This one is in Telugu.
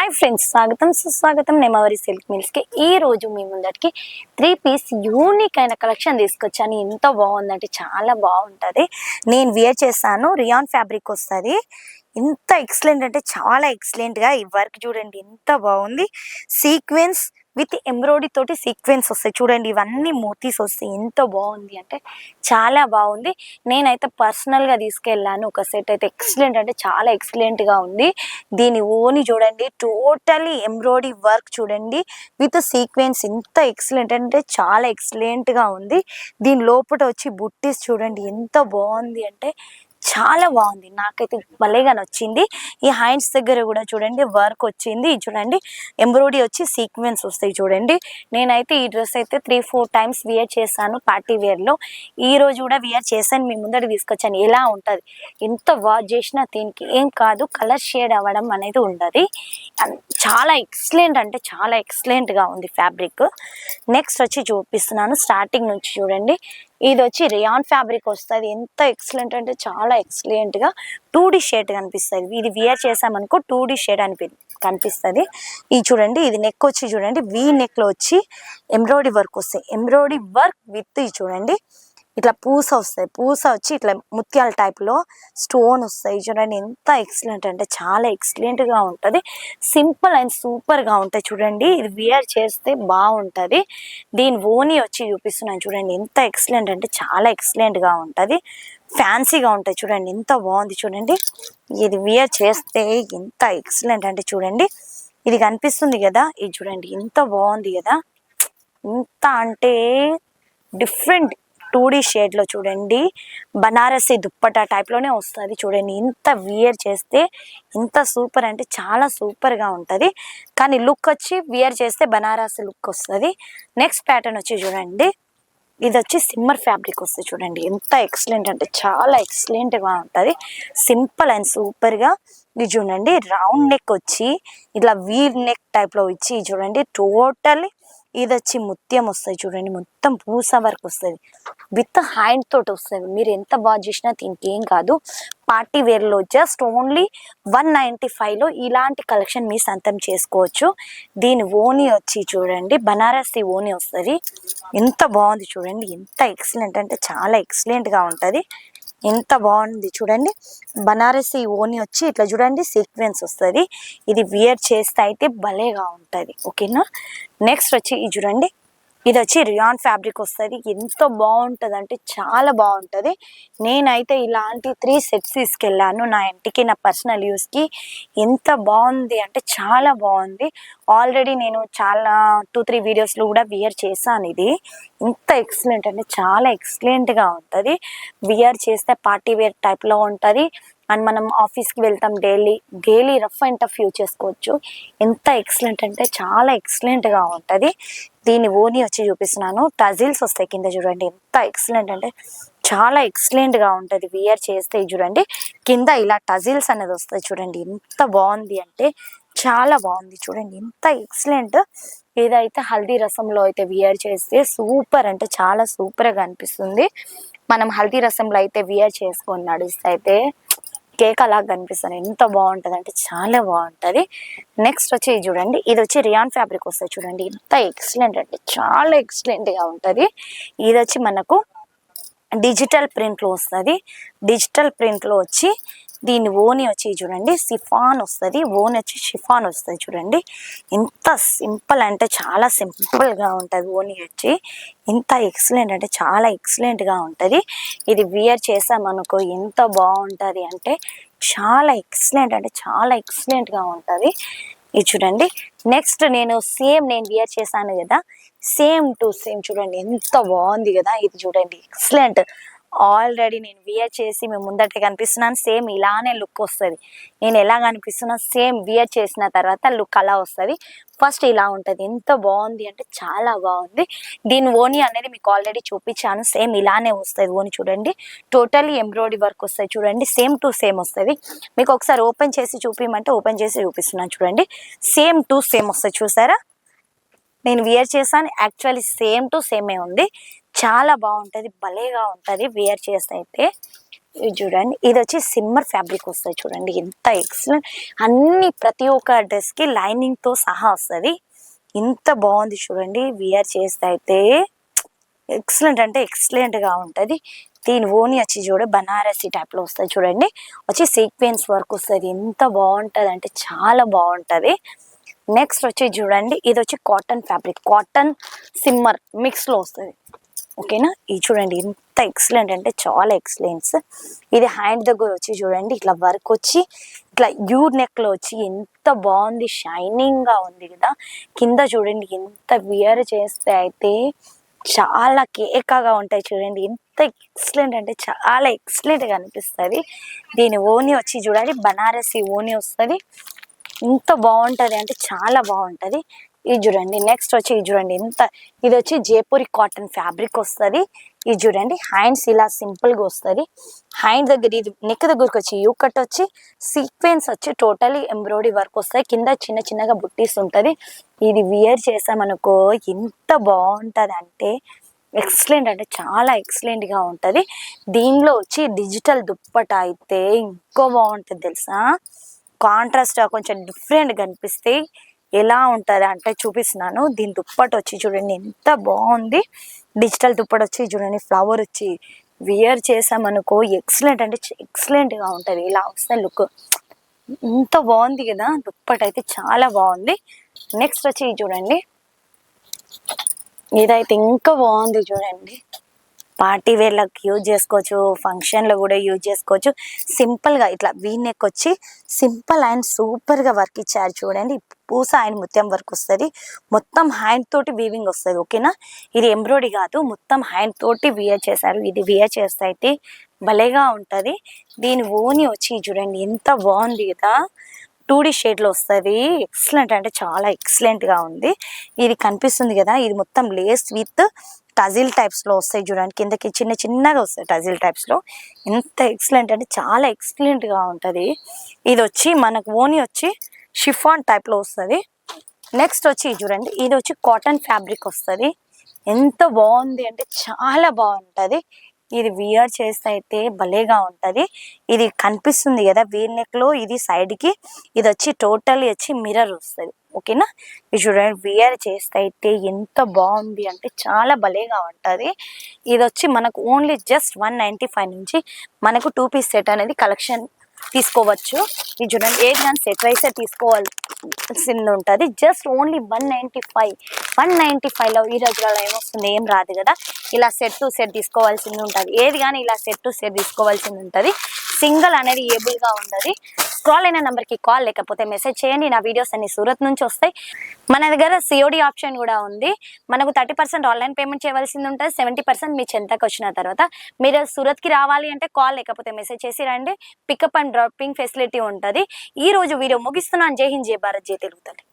హాయ్ ఫ్రెండ్స్, స్వాగతం సుస్వాగతం నేమవరి సిల్క్ మిల్స్ కి. ఈ రోజు మీ ముందరికి 3 పీస్ యూనిక్ అయిన కలెక్షన్ తీసుకొచ్చాను. ఎంత బాగుందంటే చాలా బాగుంటుంది. నేను వేర్ చేశాను. రియాన్ ఫ్యాబ్రిక్ వస్తుంది. ఎంత ఎక్సలెంట్ అంటే చాలా ఎక్సలెంట్ గా ఈ వర్క్ చూడండి ఎంత బాగుంది. సీక్వెన్స్ విత్ ఎంబ్రాయిడరీ తోటి సీక్వెన్స్ వస్తాయి చూడండి. ఇవన్నీ మోతీస్ వస్తాయి. ఎంత బాగుంది అంటే చాలా బాగుంది. నేనైతే పర్సనల్ గా తీసుకెళ్ళాను ఒక సెట్ అయితే. ఎక్సలెంట్ అంటే చాలా ఎక్సలెంట్ గా ఉంది. దీని ఓని చూడండి, టోటలీ ఎంబ్రాయిడరీ వర్క్ చూడండి విత్ సీక్వెన్స్. ఎంత ఎక్సలెంట్ అంటే చాలా ఎక్సలెంట్ గా ఉంది. దీని లోపల వచ్చి బుట్టీస్ చూడండి ఎంత బాగుంది అంటే చాలా బాగుంది. నాకైతే భలేగా నచ్చింది. ఈ హ్యాండ్స్ దగ్గర కూడా చూడండి వర్క్ వచ్చింది చూడండి. ఎంబ్రాయిడరీ వచ్చి సీక్వెన్స్ వస్తాయి చూడండి. నేనైతే ఈ డ్రెస్ అయితే 3-4 టైమ్స్ వేర్ చేశాను పార్టీ వేర్ లో. ఈ రోజు కూడా వేర్ చేశాను, మీ ముందర తీసుకొచ్చాను. ఎలా ఉంటది, ఎంత వాష్ చేసినా దీనికి ఏం కాదు, కలర్ షేడ్ అవ్వడం అనేది ఉండదు. చాలా ఎక్సలెంట్ అంటే చాలా ఎక్సలెంట్ గా ఉంది ఫ్యాబ్రిక్. నెక్స్ట్ వచ్చి చూపిస్తున్నాను స్టార్టింగ్ నుంచి చూడండి. ఇది వచ్చి రియాన్ ఫ్యాబ్రిక్ వస్తుంది. ఎంత ఎక్సలెంట్ అంటే చాలా ఎక్సలెంట్ గా 2D షేడ్ కనిపిస్తుంది. ఇది వేర్ చేసామనుకో 2D షేడ్ కనిపిస్తుంది. ఇది చూడండి, ఇది నెక్ వచ్చి చూడండి వీ నెక్ లో వచ్చి ఎంబ్రాయిడరీ వర్క్ వస్తాయి. ఎంబ్రాయిడరీ వర్క్ విత్ ఇది చూడండి ఇట్లా పూస వస్తాయి. పూస వచ్చి ఇట్లా ముత్యాల టైప్ లో స్టోన్ వస్తాయి చూడండి. ఎంత ఎక్సలెంట్ అంటే చాలా ఎక్సలెంట్ గా ఉంటది. సింపుల్ అండ్ సూపర్ గా ఉంటాయి చూడండి. ఇది వేర్ చేస్తే బాగుంటది. దీని ఓని వచ్చి చూపిస్తున్నాను చూడండి. ఎంత ఎక్సలెంట్ అంటే చాలా ఎక్సలెంట్ గా ఉంటది. ఫ్యాన్సీగా ఉంటాయి చూడండి. ఎంత బాగుంది చూడండి. ఇది వేర్ చేస్తే ఎంత ఎక్సలెంట్ అంటే చూడండి. ఇది కనిపిస్తుంది కదా, ఇది చూడండి ఎంత బాగుంది కదా. ఎంత అంటే డిఫరెంట్ 2D షేడ్ లో చూడండి. బనారసి దుప్పటా టైప్ లోనే వస్తుంది చూడండి. ఇంత వియర్ చేస్తే ఇంత సూపర్ అంటే చాలా సూపర్ గా ఉంటది. కానీ లుక్ వచ్చి వియర్ చేస్తే బనారసి లుక్ వస్తుంది. నెక్స్ట్ ప్యాటర్న్ వచ్చి చూడండి, ఇది వచ్చి సిమ్మర్ ఫ్యాబ్రిక్ వస్తుంది చూడండి. ఎంత ఎక్సలెంట్ అంటే చాలా ఎక్సలెంట్ గా ఉంటది. సింపుల్ అండ్ సూపర్ గా. ఇది చూడండి రౌండ్ నెక్ వచ్చి ఇట్లా వీవ్ నెక్ టైప్ లో ఇచ్చి చూడండి. టోటల్లీ ఇది వచ్చి ముత్యం వస్తుంది చూడండి. మొత్తం పూస వర్క్ వస్తుంది విత్ హ్యాండ్ తోటి వస్తుంది. మీరు ఎంత బాగా చేసినా దీనికి ఏం కాదు. పార్టీ వేర్ లో జస్ట్ ఓన్లీ 195 లో ఇలాంటి కలెక్షన్ మీ సొంతం చేసుకోవచ్చు. దీని ఓని వచ్చి చూడండి బనారసి ఓని వస్తుంది. ఎంత బాగుంది చూడండి. ఎంత ఎక్సలెంట్ అంటే చాలా ఎక్సలెంట్ గా ఉంటది. ఎంత బాగుంది చూడండి. బనారసి ఓని వచ్చి ఇట్లా చూడండి సీక్వెన్స్ వస్తుంది. ఇది వియర్ చేస్తే అయితే భలేగా ఉంటది. ఓకేనా. నెక్స్ట్ వచ్చి ఇది చూడండి, ఇది వచ్చి రియాన్ ఫ్యాబ్రిక్ వస్తుంది. ఎంత బాగుంటది అంటే చాలా బాగుంటది. నేనైతే ఇలాంటి 3 సెట్స్ తీసుకెళ్ళాను నా ఇంటికి, నా పర్సనల్ యూస్ కి. ఎంత బాగుంది అంటే చాలా బాగుంది. ఆల్రెడీ నేను చాలా 2-3 వీడియోస్ లో కూడా వియర్ చేశాను. ఇది ఇంత ఎక్సలెంట్ అంటే చాలా ఎక్సలెంట్ గా ఉంటది. వియర్ చేస్తే పార్టీ వేర్ టైప్ లో ఉంటది. అండ్ మనం ఆఫీస్కి వెళ్తాం daily rough and tough use చేసుకోవచ్చు. ఎంత ఎక్సలెంట్ అంటే చాలా ఎక్సలెంట్గా ఉంటుంది. దీని ఓని వచ్చి చూపిస్తున్నాను. టజిల్స్ వస్తాయి కింద చూడండి. ఎంత ఎక్సలెంట్ అంటే చాలా ఎక్సలెంట్గా ఉంటుంది. వియర్ చేస్తే చూడండి కింద ఇలా టజిల్స్ అనేది వస్తాయి చూడండి. ఎంత బాగుంది అంటే చాలా బాగుంది చూడండి. ఎంత ఎక్సలెంట్. ఏదైతే హల్దీ రసంలో అయితే వియర్ చేస్తే సూపర్ అంటే చాలా సూపర్గా అనిపిస్తుంది. మనం హల్దీ రసంలో అయితే వియర్ చేసుకొని నడిస్తే అయితే కేక్ అలా కనిపిస్తుంది. ఎంత బాగుంటుంది అంటే చాలా బాగుంటుంది. నెక్స్ట్ వచ్చి చూడండి, ఇది వచ్చి రియాన్ ఫ్యాబ్రిక్ వస్తుంది చూడండి. ఎంత ఎక్సలెంట్ అంటే చాలా ఎక్సలెంట్గా ఉంటుంది. ఇది వచ్చి మనకు డిజిటల్ ప్రింట్లో వస్తుంది. డిజిటల్ ప్రింట్లో వచ్చి దీని ఓని వచ్చి చూడండి సిఫాన్ వస్తుంది. ఓని వచ్చి షిఫాన్ వస్తుంది చూడండి. ఎంత సింపుల్ అంటే చాలా సింపుల్గా ఉంటుంది. ఓని వచ్చి ఎంత ఎక్సలెంట్ అంటే చాలా ఎక్సలెంట్గా ఉంటుంది. ఇది వియర్ చేసామనుకో ఎంత బాగుంటుంది అంటే చాలా ఎక్సలెంట్ అంటే చాలా ఎక్సలెంట్గా ఉంటుంది. ఇది చూడండి. నెక్స్ట్ నేను వియర్ చేశాను కదా, సేమ్ టు సేమ్ చూడండి ఎంత బాగుంది కదా. ఇది చూడండి ఎక్సలెంట్. ఆల్రెడీ నేను వియర్ చేసి మేము ముందట కనిపిస్తున్నాను. సేమ్ ఇలానే లుక్ వస్తుంది. నేను ఎలా కనిపిస్తున్నా సేమ్ వియర్ చేసిన తర్వాత లుక్ అలా వస్తుంది. ఫస్ట్ ఇలా ఉంటుంది. ఎంత బాగుంది అంటే చాలా బాగుంది. దీని ఓని అనేది మీకు ఆల్రెడీ చూపించాను. సేమ్ ఇలానే వస్తుంది ఓని చూడండి. టోటల్లీ ఎంబ్రాయిడరీ వర్క్ వస్తుంది చూడండి. సేమ్ టు సేమ్ వస్తుంది. మీకు ఒకసారి ఓపెన్ చేసి చూపించమంటే ఓపెన్ చేసి చూపిస్తున్నాను చూడండి. సేమ్ టు సేమ్ వస్తుంది చూసారా. నేను వియర్ చేశాను. యాక్చువల్లీ సేమ్ టు సేమే ఉంది. చాలా బాగుంటుంది. భలేగా ఉంటుంది వియర్ చేస్తే అయితే. ఇది చూడండి, ఇది వచ్చి సిమ్మర్ ఫ్యాబ్రిక్ వస్తుంది చూడండి, ఎంత ఎక్సలెంట్. అన్ని ప్రతి ఒక్క డ్రెస్ కి లైనింగ్ తో సహా వస్తుంది. ఇంత బాగుంది చూడండి, వియర్ చేస్తే అయితే ఎక్సలెంట్ అంటే ఎక్సలెంట్ గా ఉంటది. దీని ఓని వచ్చి చూడ బనారసి టైప్ లో వస్తుంది చూడండి, వచ్చి సీక్వెన్స్ వర్క్ వస్తుంది. ఎంత బాగుంటది అంటే చాలా బాగుంటది. నెక్స్ట్ వచ్చి చూడండి, ఇది వచ్చి కాటన్ ఫ్యాబ్రిక్, కాటన్ సిమ్మర్ మిక్స్ లో వస్తుంది. ఓకేనా, ఇది చూడండి ఎంత ఎక్సలెంట్ అంటే చాలా ఎక్సలెంట్స్. ఇది హ్యాండ్ దగ్గర వచ్చి చూడండి, ఇట్లా వర్క్ వచ్చి ఇట్లా యూ నెక్ లో వచ్చి ఎంత బాగుంది, షైనింగ్ గా ఉంది కదా. కింద చూడండి ఎంత వియర్ చేస్తే అయితే చాలా కేకగా ఉంటాయి చూడండి, ఎంత ఎక్సలెంట్ అంటే చాలా ఎక్సలెంట్ గా అనిపిస్తుంది. దీని ఓని వచ్చి చూడాలి బనారసి ఓని వస్తుంది. ఎంత బాగుంటది అంటే చాలా బాగుంటది. ఇది చూడండి, నెక్స్ట్ వచ్చి ఇది చూడండి ఎంత, ఇది వచ్చి జైపూరి కాటన్ ఫ్యాబ్రిక్ వస్తుంది. ఇది చూడండి హ్యాండ్స్ ఇలా సింపుల్ గా వస్తుంది. హ్యాండ్ దగ్గర ఇది నెక్ దగ్గరకు వచ్చి యూ కట్ వచ్చి సీక్వెన్స్ వచ్చి టోటలీ ఎంబ్రాయిడరీ వర్క్ వస్తాయి. కింద చిన్న చిన్నగా బుట్టీస్ ఉంటది. ఇది వియర్ చేసామనుకో ఎంత బాగుంటది అంటే ఎక్సలెంట్ అంటే చాలా ఎక్సలెంట్ గా ఉంటది. దీనిలో వచ్చి డిజిటల్ దుప్పట అయితే ఇంకో బాగుంటది తెలుసా. కాంట్రాస్ట్ కొంచెం డిఫరెంట్ కనిపిస్తాయి. ఎలా ఉంటది అంటే చూపిస్తున్నాను. దీని దుప్పట వచ్చి చూడండి ఎంత బాగుంది. డిజిటల్ దుప్పట వచ్చి చూడండి ఫ్లవర్ వచ్చి వియర్ చేసామనుకో ఎక్సలెంట్ అంటే ఎక్సలెంట్ గా ఉంటది. ఇలా వస్తే లుక్ ఎంత బాగుంది కదా, దుప్పట అయితే చాలా బాగుంది. నెక్స్ట్ వచ్చి చూడండి, ఇదైతే ఇంకా బాగుంది చూడండి. పార్టీ వేర్లకు యూజ్ చేసుకోవచ్చు, ఫంక్షన్లో కూడా యూజ్ చేసుకోవచ్చు. సింపుల్గా ఇట్లా వీ నెక్ వచ్చి సింపుల్ అండ్ సూపర్గా వర్క్ ఇచ్చారు చూడండి. పూస అండ్ ముత్యం వర్క్ వస్తుంది. మొత్తం హ్యాండ్ తోటి వీవింగ్ వస్తుంది. ఓకేనా, ఇది ఎంబ్రాయిడరీ కాదు, మొత్తం హ్యాండ్ తోటి వియర్ చేశారు. ఇది వియర్ చేస్తే అయితే భలేగా ఉంటుంది. దీని ఓని వచ్చి చూడండి ఎంత బాగుంది కదా, 2D షేడ్లో వస్తుంది. ఎక్సలెంట్ అంటే చాలా ఎక్సలెంట్గా ఉంది. ఇది కనిపిస్తుంది కదా, ఇది మొత్తం లేస్ విత్ టజిల్ టైప్స్లో వస్తాయి చూడండి. కిందకి చిన్న చిన్నగా వస్తాయి టజిల్ టైప్స్లో. ఎంత ఎక్సలెంట్ అంటే చాలా ఎక్సలెంట్గా ఉంటుంది. ఇది వచ్చి మనకు ఓని వచ్చి షిఫాన్ టైప్లో వస్తుంది. నెక్స్ట్ వచ్చి చూడండి, ఇది వచ్చి కాటన్ ఫ్యాబ్రిక్ వస్తుంది. ఎంత బాగుంది అంటే చాలా బాగుంటుంది. ఇది వియర్ చేస్తే అయితే భలేగా ఉంటది. ఇది కనిపిస్తుంది కదా వీర్ నెక్ లో, ఇది సైడ్ కి, ఇది వచ్చి టోటల్ వచ్చి మిర్రర్ వస్తుంది. ఓకేనా, ఇది చూడండి వియర్ చేస్తే అయితే ఎంత బాగుంది అంటే చాలా భలేగా ఉంటది. ఇది వచ్చి మనకు ఓన్లీ జస్ట్ 195 నుంచి మనకు 2 పీస్ సెట్ అనేది కలెక్షన్ తీసుకోవచ్చు. ఇది చూడండి ఏది కానీ సెట్ వైసే తీసుకోవాల్సింది ఉంటుంది. జస్ట్ ఓన్లీ 195 లో ఈ రోజులలో ఏమొస్తుంది, ఏం రాదు కదా. ఇలా సెట్ టు సెట్ తీసుకోవాల్సింది ఉంటుంది. ఏది కానీ ఇలా సెట్ టు సెట్ తీసుకోవాల్సింది ఉంటుంది. సింగిల్ అనేది ఏబుల్ గా ఉండదు. స్క్రాల్ అయిన నెంబర్ కి కాల్ లేకపోతే మెసేజ్ చేయండి. నా వీడియోస్ అన్ని సూరత్ నుంచి వస్తాయి. మన దగ్గర సిఓడి ఆప్షన్ కూడా ఉంది. మనకు 30% ఆన్లైన్ పేమెంట్ చేయవలసింది ఉంటుంది. 70% మీ చెంతకు వచ్చిన తర్వాత మీరు సూరత్ కి రావాలి అంటే కాల్ లేకపోతే మెసేజ్ చేసి రండి. పికప్ అండ్ డ్రాపింగ్ ఫెసిలిటీ ఉంటుంది. ఈ రోజు వీడియో ముగిస్తున్నాను. జై హింద్, జై భారత్, జై తెలుగు తల్లి.